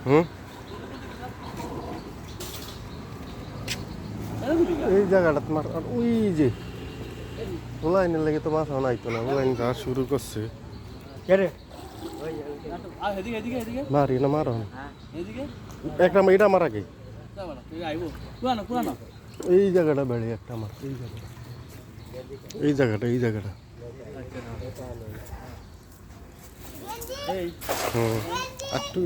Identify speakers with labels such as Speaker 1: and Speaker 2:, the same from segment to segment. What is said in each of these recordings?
Speaker 1: হুম এই জায়গাটা তোমার আর ওই যে লাইনের লেগে তো মাছ আনাইতো না লাইন যা শুরু করছে মারি না মারো একটা এটা মারা গে এই জায়গাটা বেড়ে একটা আমার এই জায়গাটা হুম একটু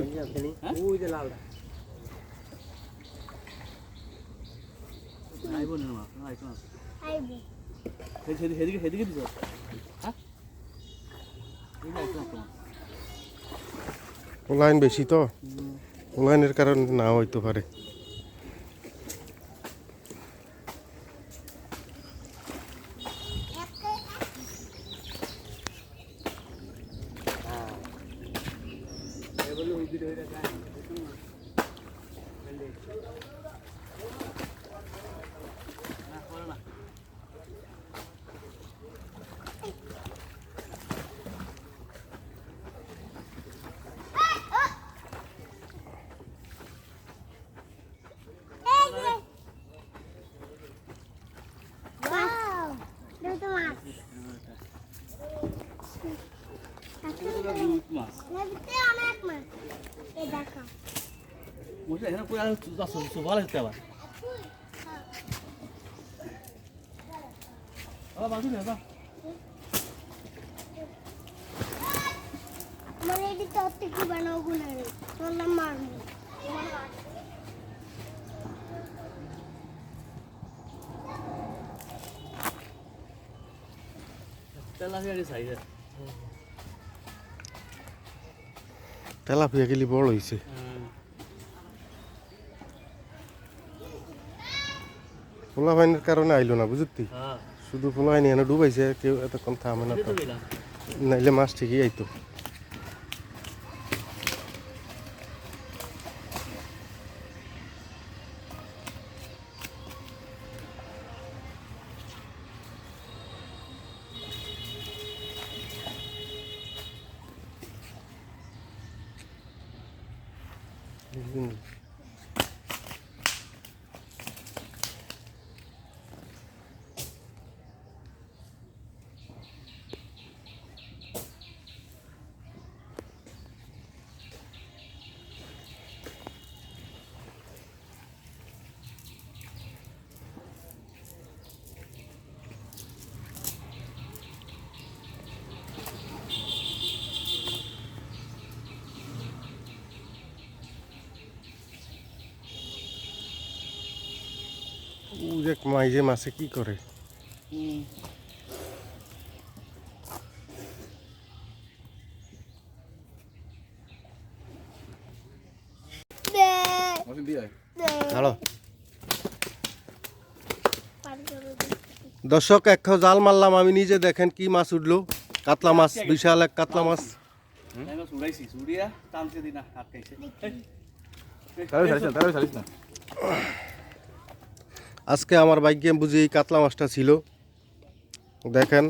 Speaker 1: লাইন বেশি তো লাইনের কারণে না হইতে পারে তেলাপিয়া গেলি বড় হয়েছে পোলা বাইনের কারণে আইলো না বুঝতি শুধু পোলা বাইনি এনে ডুবাইছে কেউ এতক্ষণ থামে না তো নাইলে মাছ ঠিকই আইতো দেখ মাইজে মাছে কি করে হ্যালো দর্শক এক জাল মারলাম আমি নিজে দেখেন কি মাছ উঠলো কাতলা মাছ বিশাল এক কাতলা মাছ আজকে আমার ভাগ্যে বুঝি এই কাতলা মাছটা ছিল দেখেন